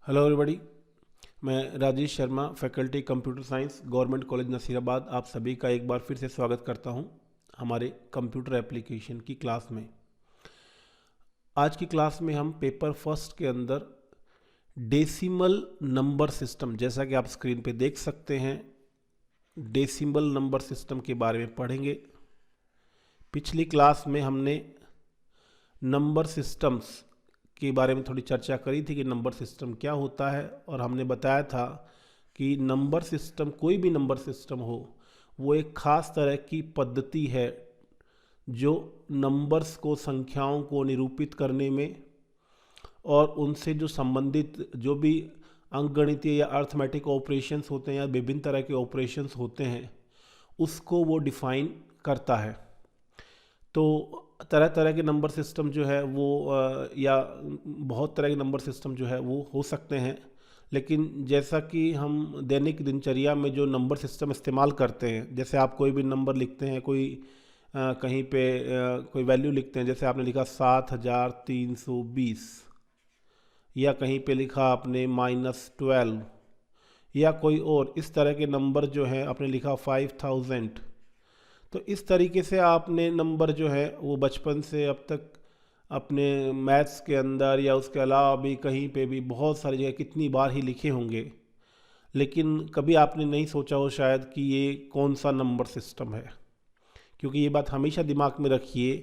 Hello everybody. मैं Rajesh Sharma, faculty computer science, government college Nasirabad, आप सभी का एक बार फिर से स्वागत करता हूं हमारे कंप्यूटर एप्लीकेशन की क्लास में। आज की क्लास में हम पेपर फर्स्ट के अंदर डेसिमल नंबर सिस्टम, जैसा कि आप स्क्रीन पे देख सकते हैं, डेसिमल नंबर सिस्टम के बारे में पढ़ेंगे। पिछली क्लास में हमने नंबर सिस्टम्स के बारे में थोड़ी चर्चा करी थी कि नंबर सिस्टम क्या होता है, और हमने बताया था कि नंबर सिस्टम, कोई भी नंबर सिस्टम हो, वो एक ख़ास तरह की पद्धति है जो नंबर्स को, संख्याओं को निरूपित करने में और उनसे जो संबंधित जो भी अंकगणितीय या अर्थमेटिक ऑपरेशंस होते हैं या विभिन्न तरह के ऑपरेशंस होते हैं, उसको वो डिफाइन करता है। तो तरह तरह के नंबर सिस्टम जो है वो या बहुत तरह के नंबर सिस्टम जो है वो हो सकते हैं, लेकिन जैसा कि हम दैनिक दिनचर्या में जो नंबर सिस्टम इस्तेमाल करते हैं, जैसे आप कोई भी नंबर लिखते हैं, कोई कहीं पे कोई वैल्यू लिखते हैं, जैसे आपने लिखा 7320, या कहीं पे लिखा आपने -12, या कोई और इस तरह के नंबर जो है आपने लिखा 5000। तो इस तरीके से आपने नंबर जो है वो बचपन से अब तक अपने मैथ्स के अंदर या उसके अलावा भी कहीं पे भी बहुत सारी जगह कितनी बार ही लिखे होंगे, लेकिन कभी आपने नहीं सोचा हो शायद कि ये कौन सा नंबर सिस्टम है। क्योंकि ये बात हमेशा दिमाग में रखिए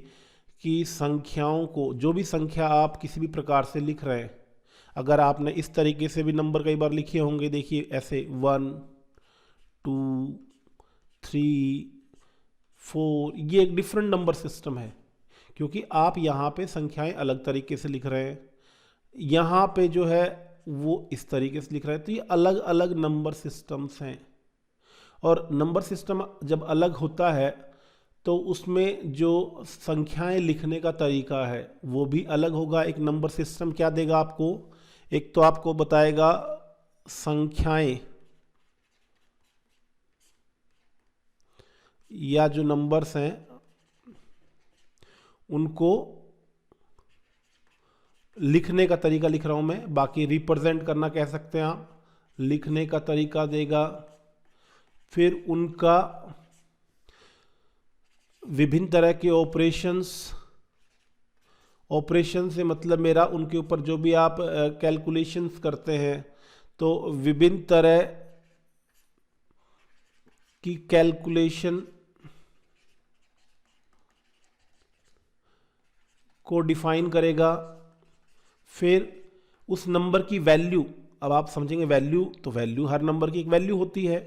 कि संख्याओं को, जो भी संख्या आप किसी भी प्रकार से लिख रहे हैं, अगर आपने इस तरीके से भी नंबर कई बार लिखे होंगे, देखिए ऐसे 1 2 3 4, ये एक डिफरेंट नंबर सिस्टम है, क्योंकि आप यहाँ पे संख्याएं अलग तरीके से लिख रहे हैं, यहाँ पे जो है वो इस तरीके से लिख रहे हैं। तो ये अलग अलग नंबर सिस्टम्स हैं, और नंबर सिस्टम जब अलग होता है तो उसमें जो संख्याएं लिखने का तरीका है वो भी अलग होगा। एक नंबर सिस्टम क्या देगा आपको, एक तो आपको बताएगा संख्याएं या जो नंबर्स हैं उनको लिखने का तरीका लिख रहा हूं मैं, बाकी रिप्रेजेंट करना कह सकते हैं आप, लिखने का तरीका देगा। फिर उनका विभिन्न तरह के ऑपरेशन से मतलब मेरा उनके ऊपर जो भी आप कैलकुलेशंस करते हैं, तो विभिन्न तरह की कैलकुलेशन को डिफाइन करेगा। फिर उस नंबर की वैल्यू, अब आप समझेंगे वैल्यू, तो वैल्यू, हर नंबर की एक वैल्यू होती है,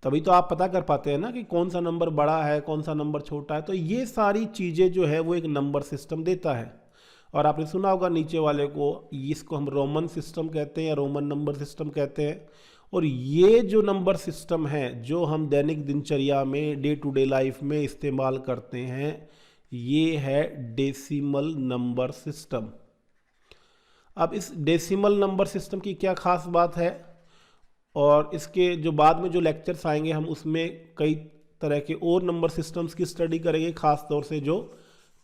तभी तो आप पता कर पाते हैं ना कि कौन सा नंबर बड़ा है, कौन सा नंबर छोटा है। तो ये सारी चीज़ें जो है वो एक नंबर सिस्टम देता है। और आपने सुना होगा नीचे वाले को, इसको हम रोमन सिस्टम कहते हैं या रोमन नंबर सिस्टम कहते हैं। और ये जो नंबर सिस्टम है जो हम दैनिक दिनचर्या में, डे टू डे लाइफ में इस्तेमाल करते हैं, ये है डेसिमल नंबर सिस्टम। अब इस डेसिमल नंबर सिस्टम की क्या खास बात है, और इसके जो बाद में जो लेक्चर्स आएंगे हम उसमें कई तरह के और नंबर सिस्टम्स की स्टडी करेंगे, खास तौर से जो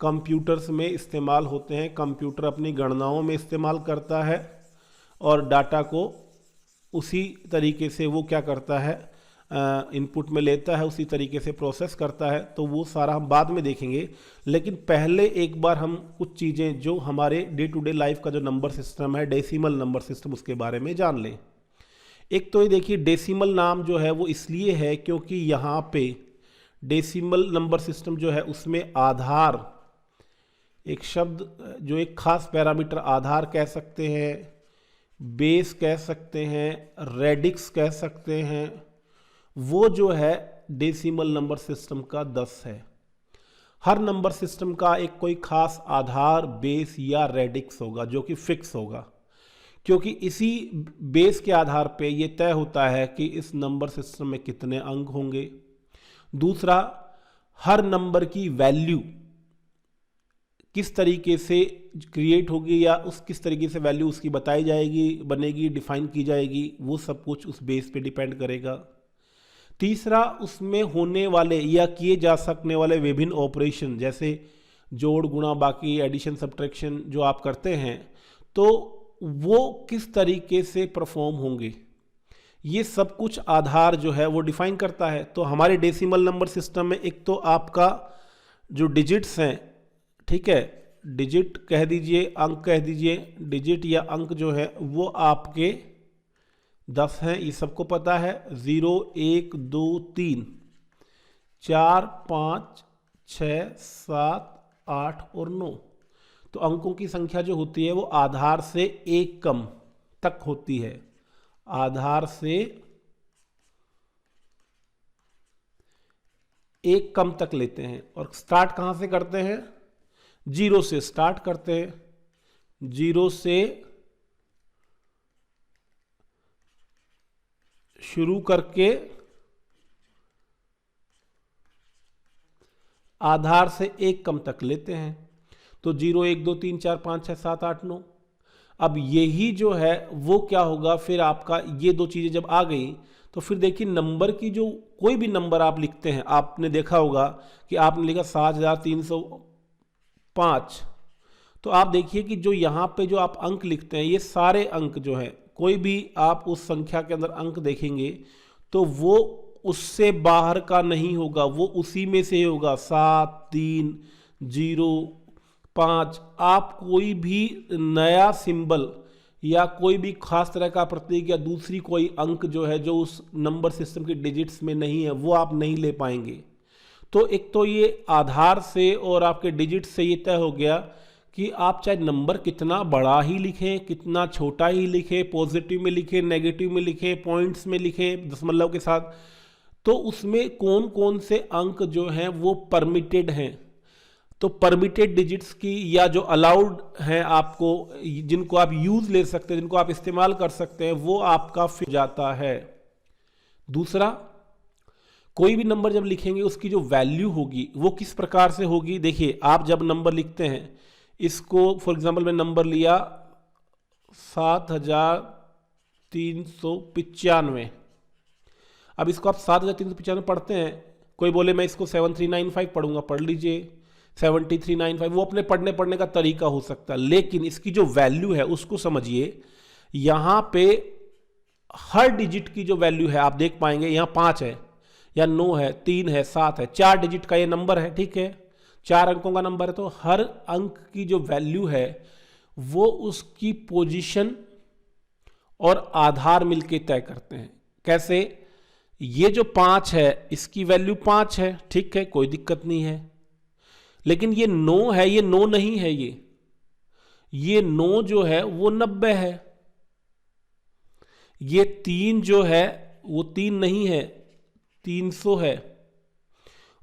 कंप्यूटर्स में इस्तेमाल होते हैं। कंप्यूटर अपनी गणनाओं में इस्तेमाल करता है और डाटा को उसी तरीके से वो क्या करता है, इनपुट में लेता है, उसी तरीके से प्रोसेस करता है। तो वो सारा हम बाद में देखेंगे, लेकिन पहले एक बार हम कुछ चीज़ें जो हमारे डे टू डे लाइफ का जो नंबर सिस्टम है, डेसिमल नंबर सिस्टम, उसके बारे में जान लें। एक तो ये देखिए, डेसिमल नाम जो है वो इसलिए है क्योंकि यहाँ पे डेसिमल नंबर सिस्टम जो है उसमें आधार, एक शब्द जो एक खास पैरामीटर, आधार कह सकते हैं, बेस कह सकते हैं, रेडिक्स कह सकते हैं, वो जो है डेसिमल नंबर सिस्टम का 10 है। हर नंबर सिस्टम का एक कोई खास आधार, बेस या रेडिक्स होगा जो कि फिक्स होगा, क्योंकि इसी बेस के आधार पे ये तय होता है कि इस नंबर सिस्टम में कितने अंक होंगे। दूसरा, हर नंबर की वैल्यू किस तरीके से क्रिएट होगी या उस किस तरीके से वैल्यू उसकी बताई जाएगी, बनेगी, डिफाइन की जाएगी, वो सब कुछ उस बेस पे डिपेंड करेगा। तीसरा, उसमें होने वाले या किए जा सकने वाले विभिन्न ऑपरेशन, जैसे जोड़, गुणा, बाकी, एडिशन, सब्ट्रैक्शन जो आप करते हैं, तो वो किस तरीके से परफॉर्म होंगे, ये सब कुछ आधार जो है वो डिफाइन करता है। तो हमारे डेसिमल नंबर सिस्टम में एक तो आपका जो डिजिट्स हैं, ठीक है, डिजिट कह दीजिए, अंक कह दीजिए, डिजिट या अंक जो है वो आपके 10 हैं, ये सबको पता है। 0 1 2 3 4 5 6 7 8 और 9। तो अंकों की संख्या जो होती है वो आधार से एक कम तक होती है, आधार से एक कम तक लेते हैं। और स्टार्ट कहां से करते हैं, 0 से स्टार्ट करते हैं, 0 से शुरू करके आधार से एक कम तक लेते हैं। तो 0 1 2 3 4 5 6 7 8 9। अब यही जो है वो क्या होगा, फिर आपका ये दो चीजें जब आ गई तो फिर देखिए नंबर की जो कोई भी नंबर आप लिखते हैं, आपने देखा होगा कि आपने लिखा 7305, तो आप देखिए कि जो यहाँ पे जो आप अंक लिखते हैं, ये सारे अंक जो है, कोई भी आप उस संख्या के अंदर अंक देखेंगे तो वो उससे बाहर का नहीं होगा, वो उसी में से होगा। 7 3 0 5। आप कोई भी नया सिंबल या कोई भी खास तरह का प्रतीक या दूसरी कोई अंक जो है जो उस नंबर सिस्टम के डिजिट्स में नहीं है, वो आप नहीं ले पाएंगे। तो एक तो ये आधार से और आपके डिजिट से ये तय हो गया कि आप चाहे नंबर कितना बड़ा ही लिखें, कितना छोटा ही लिखें, पॉजिटिव में लिखें, नेगेटिव में लिखें, पॉइंट्स में लिखें, दशमलव के साथ, तो उसमें कौन कौन से अंक जो हैं वो परमिटेड हैं। तो परमिटेड डिजिट्स की या जो अलाउड हैं आपको, जिनको आप यूज ले सकते हैं, जिनको आप इस्तेमाल कर सकते हैं, वो आपका फिर जाता है। दूसरा, कोई भी नंबर जब लिखेंगे उसकी जो वैल्यू होगी वो किस प्रकार से होगी। देखिए आप जब नंबर लिखते हैं, इसको फॉर एग्जांपल मैं नंबर लिया 7395। अब इसको आप 7395 पढ़ते हैं, कोई बोले मैं इसको 7395 पढ़ूंगा, पढ़ लीजिए 7395, वो अपने पढ़ने का तरीका हो सकता है, लेकिन इसकी जो वैल्यू है उसको समझिए। यहां पे हर डिजिट की जो वैल्यू है आप देख पाएंगे, यहां 5 है या 9 है, 3 है, 7 है, 4 डिजिट का ये नंबर है, ठीक है, 4 अंकों का नंबर है। तो हर अंक की जो वैल्यू है वो उसकी पोजीशन और आधार मिलके तय करते हैं। कैसे, ये जो 5 है इसकी वैल्यू 5 है, ठीक है, कोई दिक्कत नहीं है। लेकिन ये 9 है, ये 9 नहीं है, ये 9 जो है वो 90 है। ये 3 जो है वो 3 नहीं है, 300 है।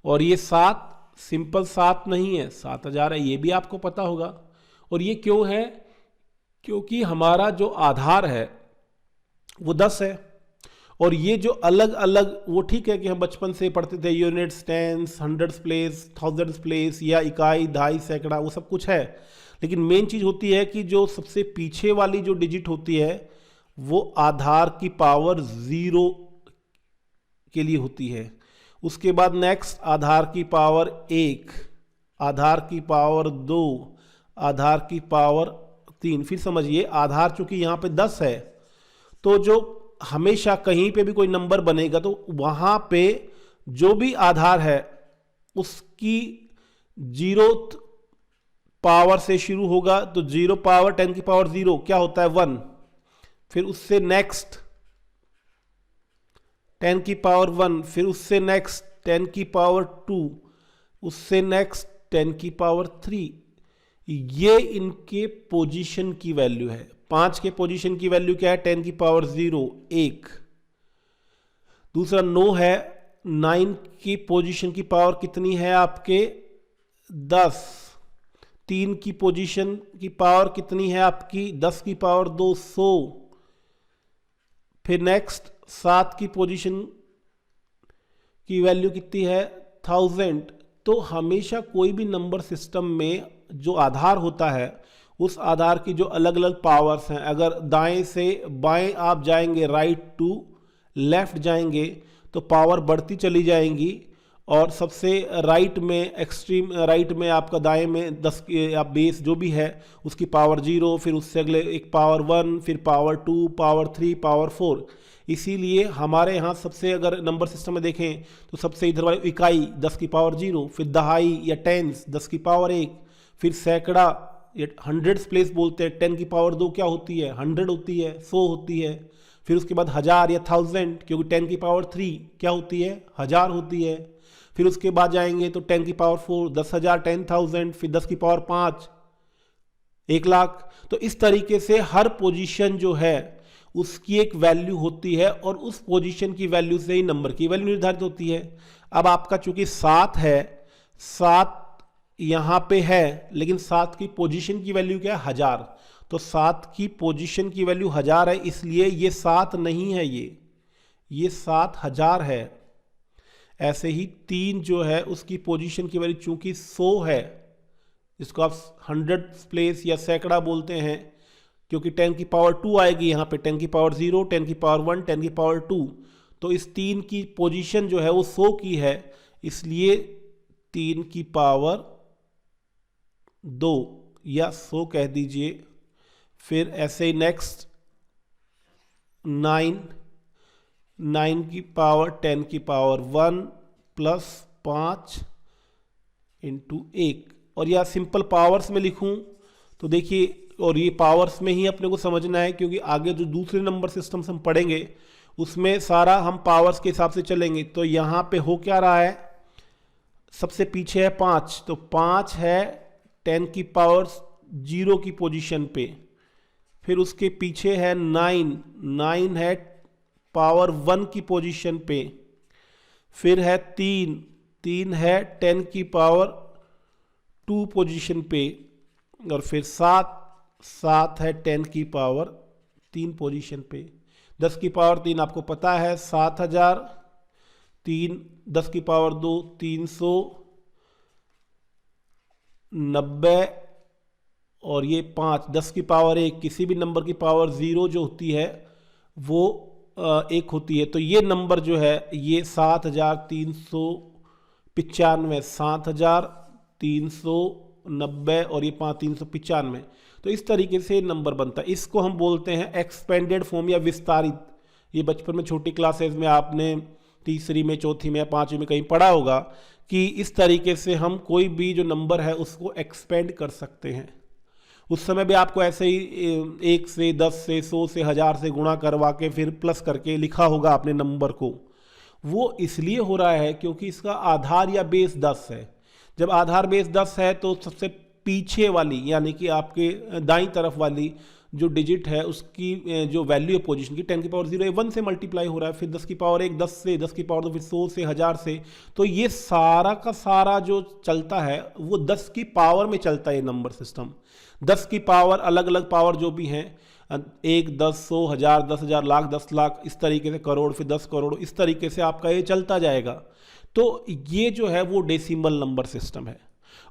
और ये 7 सिंपल 7 नहीं है, 7000 है, ये भी आपको पता होगा। और ये क्यों है, क्योंकि हमारा जो आधार है वो 10 है। और ये जो अलग अलग, वो ठीक है कि हम बचपन से पढ़ते थे units, tens, hundreds place, thousands place या इकाई, दहाई, सैकड़ा, वो सब कुछ है। लेकिन मेन चीज होती है कि जो सबसे पीछे वाली जो डिजिट होती है वो आधार की पावर 0 के लिए होती है। उसके बाद नेक्स्ट आधार की पावर 1, आधार की पावर 2, आधार की पावर 3। फिर समझिए आधार चूंकि यहां पे 10 है, तो जो हमेशा कहीं पे भी कोई नंबर बनेगा तो वहां पे जो भी आधार है उसकी 0th पावर से शुरू होगा। तो 0 पावर 10 की पावर 0 क्या होता है, 1। फिर उससे नेक्स्ट 10 की पावर 1, फिर उससे नेक्स्ट 10 की पावर 2, उससे नेक्स्ट 10 की पावर 3। ये इनके पोजीशन की वैल्यू है। 5 के पोजीशन की वैल्यू क्या है, 10 की पावर 0, 1। दूसरा 9 है, 9 की पोजीशन की पावर कितनी है आपके, 10। 3 की पोजीशन की पावर कितनी है आपकी, 10 की पावर 2, 100। फिर नेक्स्ट 7 की पोजीशन की वैल्यू कितनी है, 1000। तो हमेशा कोई भी नंबर सिस्टम में जो आधार होता है उस आधार की जो अलग अलग पावर्स हैं, अगर दाएं से बाएं आप जाएंगे, राइट टू लेफ्ट जाएंगे, तो पावर बढ़ती चली जाएंगी। और सबसे राइट में, एक्सट्रीम राइट में आपका दाएं में 10 या बेस जो भी है उसकी पावर 0, फिर उससे अगले एक पावर 1, फिर पावर 2, पावर 3, पावर 4। इसीलिए हमारे यहाँ सबसे, अगर नंबर सिस्टम में देखें तो सबसे इधर वाली इकाई 10 की पावर 0, फिर दहाई या टेंस 10 की पावर 1, फिर सैकड़ा या हंड्रेड्स प्लेस बोलते हैं, 10 की पावर 2 क्या होती है, 100 होती है, 100 होती है। फिर उसके बाद हज़ार या 1000, क्योंकि 10 की पावर 3 क्या होती है, 1000 होती है। फिर उसके बाद जाएंगे तो 10 की पावर 4 10,000, 10,000, फिर 10 की पावर 5 1,00,000। तो इस तरीके से हर पोजीशन जो है उसकी एक वैल्यू होती है और उस पोजीशन की वैल्यू से ही नंबर की वैल्यू निर्धारित होती है। अब आपका चूंकि 7 है, 7 यहां पे है, लेकिन 7 की पोजीशन की वैल्यू क्या है, 1000। तो 7 की पोजीशन की वैल्यू 1000 है, इसलिए ये 7 नहीं है, ये 7000 है। ऐसे ही 3 जो है उसकी पोजीशन की वैल्यू चूंकि 100 है, इसको आप 100 प्लेस या सैकड़ा बोलते हैं, क्योंकि 10 की पावर 2 आएगी यहाँ पे, 10 की पावर 0, 10 की पावर 1, 10 की पावर 2। तो इस 3 की पोजीशन जो है वो 100 की है, इसलिए 3 की पावर 2 या 100 कह दीजिए। फिर ऐसे ही नेक्स्ट 9, 9 की पावर 10 की पावर 1 प्लस 5 इंटू 1। और या सिंपल पावर्स में लिखूं तो देखिए, और ये पावर्स में ही अपने को समझना है, क्योंकि आगे जो दूसरे नंबर सिस्टम्स हम पढ़ेंगे उसमें सारा हम पावर्स के हिसाब से चलेंगे। तो यहाँ पे हो क्या रहा है, सबसे पीछे है 5, तो 5 है 10 की पावर 0 की पोजीशन पे। फिर उसके पीछे है 9, 9 है पावर 1 की पोजीशन पे। फिर है 3, 3 है 10 की पावर 2 पोजीशन पे। और फिर 7, 7 है 10 की पावर 3 पोजीशन पे। 10 की पावर 3 आपको पता है 7000, 3 10 की पावर 2 390, और ये 5 10 की पावर 1, किसी भी नंबर की पावर 0 जो होती है वो 1 होती है। तो ये नंबर जो है ये 7395, 7390 और ये 395। तो इस तरीके से नंबर बनता है। इसको हम बोलते हैं एक्सपेंडेड फॉर्म या विस्तारित। ये बचपन में छोटी क्लासेस में आपने तीसरी में, चौथी में या 5वीं में कहीं पढ़ा होगा कि इस तरीके से हम कोई भी जो नंबर है उसको एक्सपेंड कर सकते हैं। उस समय भी आपको ऐसे ही 1 से 10 से 100 से 1000 से गुणा करवा के फिर प्लस करके लिखा होगा अपने नंबर को। वो इसलिए हो रहा है क्योंकि इसका आधार या बेस 10 है। जब आधार बेस 10 है तो सबसे पीछे वाली यानी कि आपके दाईं तरफ वाली जो डिजिट है उसकी जो वैल्यू है पोजीशन की 10 की पावर 0 1 से मल्टीप्लाई हो रहा है। फिर 10 की पावर 1 10 से, 10 की पावर 2 फिर 100 से, 1000 से। तो ये सारा का सारा जो चलता है वो 10 की पावर में चलता है ये नंबर सिस्टम। 10 की पावर, अलग अलग पावर जो भी हैं, 1 10 100 1000 10,000 लाख 10 लाख, इस तरीके से करोड़, फिर 10 करोड़, इस तरीके से आपका ये चलता जाएगा। तो ये जो है वो डेसिमल नंबर सिस्टम है।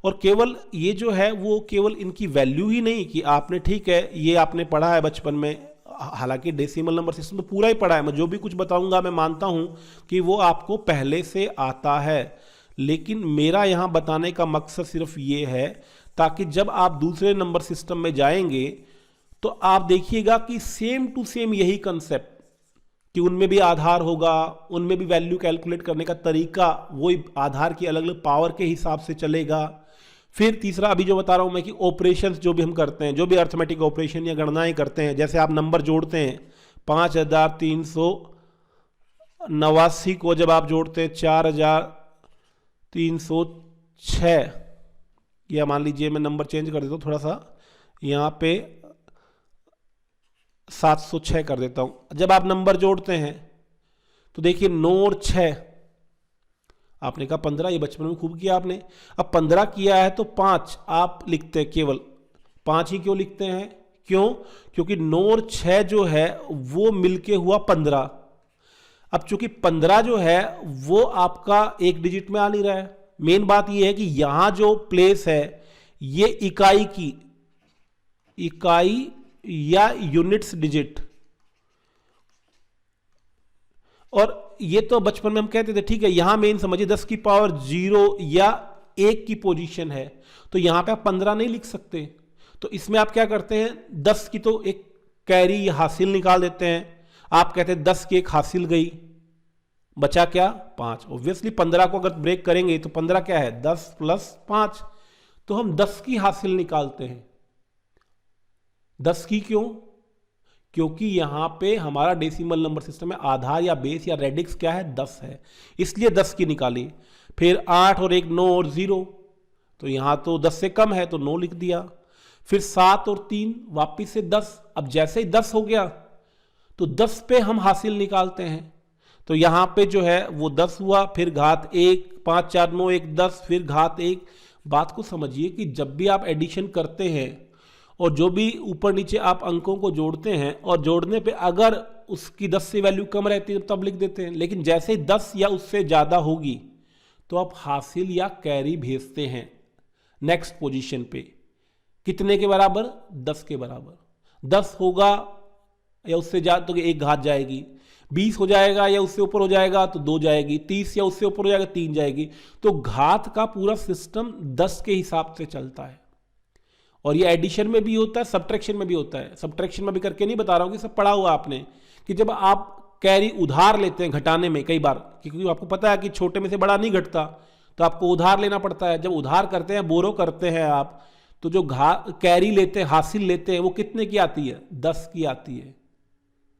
और केवल ये जो है वो केवल इनकी वैल्यू ही नहीं कि आपने, ठीक है ये आपने पढ़ा है बचपन में, हालांकि डेसिमल नंबर सिस्टम तो पूरा ही पढ़ा है। मैं जो भी कुछ बताऊंगा मैं मानता हूं कि वो आपको पहले से आता है, लेकिन मेरा यहां बताने का मकसद सिर्फ ये है ताकि जब आप दूसरे नंबर सिस्टम में जाएंगे तो आप देखिएगा कि सेम टू सेम यही कंसेप्ट, कि उनमें भी आधार होगा, उनमें भी वैल्यू कैलकुलेट करने का तरीका वही आधार की अलग अलग पावर के हिसाब से चलेगा। फिर तीसरा अभी जो बता रहा हूं मैं कि ऑपरेशंस जो भी हम करते हैं, जो भी अर्थमेटिक ऑपरेशन या गणनाएं करते हैं, जैसे आप नंबर जोड़ते हैं 5389 को जब आप जोड़ते हैं 4306, या मान लीजिए मैं नंबर चेंज कर देता हूं थोड़ा सा, यहां पे 706 कर देता हूं। जब आप नंबर जोड़ते हैं तो देखिए 9 और 6, आपने कहा 15, ये बचपन में खूब किया आपने। अब 15 किया है तो 5 आप लिखते हैं, केवल 5 ही क्यों लिखते हैं, क्यों? क्योंकि 9 और 6 जो है वो मिलके हुआ 15। अब चूंकि 15 जो है वो आपका एक डिजिट में आ नहीं रहा है। मेन बात ये है कि यहां जो प्लेस है ये इकाई या यूनिट्स डिजिट, और ये तो बचपन में हम कहते थे, ठीक है। यहां मेन समझिए 10 की पावर 0 या 1 की पोजीशन है, तो यहां पे आप 15 नहीं लिख सकते। तो इसमें आप क्या करते हैं, 10 की तो एक कैरी हासिल निकाल देते हैं। आप कहते हैं 10 की एक हासिल गई, बचा क्या 5। ऑब्वियसली 15 को अगर ब्रेक करेंगे तो 15 क्या है 10 प्लस 5, तो हम 10 की हासिल निकालते हैं। 10 की क्यों? क्योंकि यहां पे हमारा डेसिमल नंबर सिस्टम में आधार या बेस या रेडिक्स क्या है 10 है, इसलिए 10 की निकाली। फिर 8 और 1 9 और 0, तो यहां तो 10 से कम है तो 9 लिख दिया। फिर 7 और 3 वापिस से 10। अब जैसे ही 10 हो गया तो 10 पे हम हासिल निकालते हैं, तो यहां पे जो है वो 10 हुआ, फिर घात 1 5 4 9 1 10, फिर घात 1। बात को समझिए कि जब भी आप एडिशन करते हैं और जो भी ऊपर नीचे आप अंकों को जोड़ते हैं, और जोड़ने पे अगर उसकी 10 से वैल्यू कम रहती है तब लिख देते हैं, लेकिन जैसे 10 या उससे ज़्यादा होगी तो आप हासिल या कैरी भेजते हैं नेक्स्ट पोजीशन पे। कितने के बराबर? 10 के बराबर। 10 होगा या उससे ज़्यादा तो 1 घात जाएगी, 20 हो जाएगा या उससे ऊपर हो जाएगा तो 2 जाएगी, 30 या उससे ऊपर हो जाएगा 3 जाएगी। तो घात का पूरा सिस्टम 10 के हिसाब से चलता है, और ये एडिशन में भी होता है, सब्ट्रैक्शन में भी होता है। सब्ट्रैक्शन में भी करके नहीं बता रहा हूं कि सब पढ़ा हुआ आपने, कि जब आप कैरी उधार लेते हैं घटाने में कई बार, क्योंकि आपको पता है कि छोटे में से बड़ा नहीं घटता, तो आपको उधार लेना पड़ता है। जब उधार करते हैं, बोरो करते हैं आप, तो जो कैरी लेते हैं, हासिल लेते हैं, वो कितने की आती है? 10 की आती है।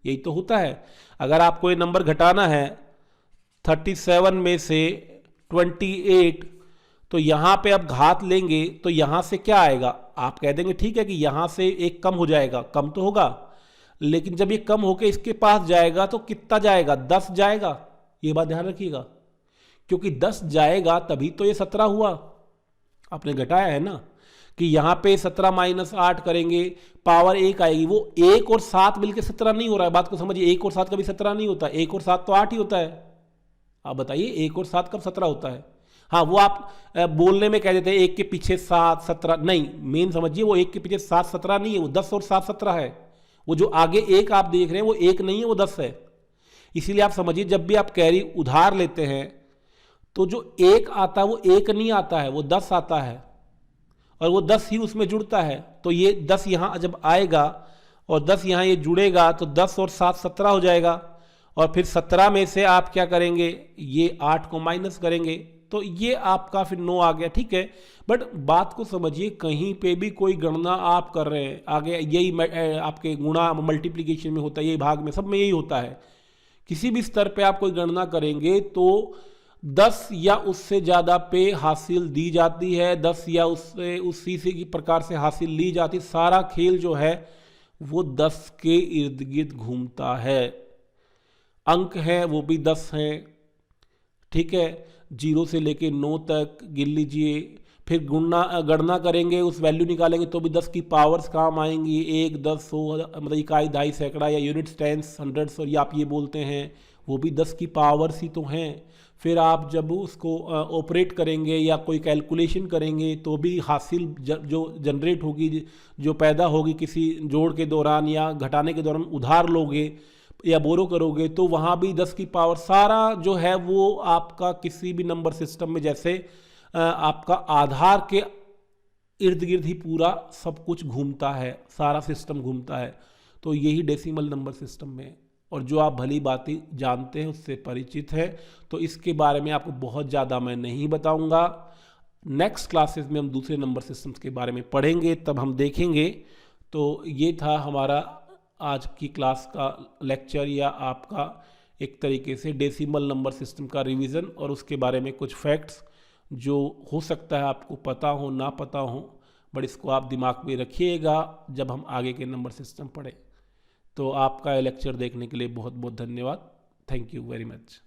यही तो होता है। अगर आपको ये नंबर घटाना है 37 में से 28, तो यहां पे आप घात लेंगे तो यहां से क्या आएगा? आप कह देंगे ठीक है कि यहां से एक कम हो जाएगा, कम तो होगा, लेकिन जब ये कम होके इसके पास जाएगा तो कितना जाएगा? 10 जाएगा। ये बात ध्यान रखिएगा, क्योंकि 10 जाएगा तभी तो ये 17 हुआ। आपने घटाया है ना, कि यहां पे 17 माइनस 8 करेंगे, पावर 1 आएगी। वो 1 और 7 मिलकर 17 नहीं हो रहा है, बात को समझिए। 1 और 7 कभी 17 नहीं होता, 1 और 7 तो 8 ही होता है। आप बताइए 1 और 7 कब 17 होता है? हाँ, वो आप बोलने में कह देते हैं 1 के पीछे 7 17, नहीं, मेन समझिए वो 1 के पीछे 7 17 नहीं है, वो 10 और 7 17 है। वो जो आगे 1 आप देख रहे हैं वो 1 नहीं है, वो 10 है। इसीलिए आप समझिए जब भी आप कैरी उधार लेते हैं तो जो 1 आता है वो 1 नहीं आता है, वो 10 आता है, और वो 10 ही उसमें जुड़ता है। तो ये 10 यहां जब आएगा और 10 यहां ये जुड़ेगा तो 10 और 7 17 हो जाएगा, और फिर 17 में से आप क्या करेंगे? ये 8 को माइनस करेंगे, तो ये आपका फिर 9 आ गया। ठीक है, बट बात को समझिए, कहीं पे भी कोई गणना आप कर रहे हैं, आगे यही आपके गुणा मल्टीप्लिकेशन में होता है, यही भाग में सब में यही होता है। किसी भी स्तर पे आप कोई गणना करेंगे तो 10 या उससे ज़्यादा पे हासिल दी जाती है, 10 या उससे उसी से की प्रकार से हासिल ली जाती है। सारा खेल जो है वो 10 के इर्द गिर्द घूमता है। अंक है वो भी 10 हैं, ठीक है, 0 से लेके 9 तक गिन लीजिए। फिर गणना करेंगे, उस वैल्यू निकालेंगे तो भी 10 की पावर्स काम आएंगी। 1 10 100 मतलब इकाई, दहाई, सैकड़ा या यूनिट्स, टेंस, हंड्रेड्स, और ये आप ये बोलते हैं, वो भी 10 की पावर्स ही तो हैं। फिर आप जब उसको ऑपरेट करेंगे या कोई कैलकुलेशन करेंगे तो भी हासिल जो जनरेट होगी, जो पैदा होगी किसी जोड़ के दौरान या घटाने के दौरान, उधार लोगे या बोरो करोगे, तो वहाँ भी 10 की पावर, सारा जो है वो आपका किसी भी नंबर सिस्टम में जैसे आपका आधार के इर्द गिर्द ही पूरा सब कुछ घूमता है, सारा सिस्टम घूमता है। तो यही डेसिमल नंबर सिस्टम में, और जो आप भली बातें जानते हैं उससे परिचित है, तो इसके बारे में आपको बहुत ज़्यादा मैं नहीं बताऊंगा। नेक्स्ट क्लासेस में हम दूसरे नंबर सिस्टम्स के बारे में पढ़ेंगे, तब हम देखेंगे। तो ये था हमारा आज की क्लास का लेक्चर, या आपका एक तरीके से डेसिमल नंबर सिस्टम का रिवीजन, और उसके बारे में कुछ फैक्ट्स जो हो सकता है आपको पता हो ना पता हो, बट इसको आप दिमाग में रखिएगा जब हम आगे के नंबर सिस्टम पढ़ें। तो आपका ये लेक्चर देखने के लिए बहुत बहुत धन्यवाद। Thank you very much.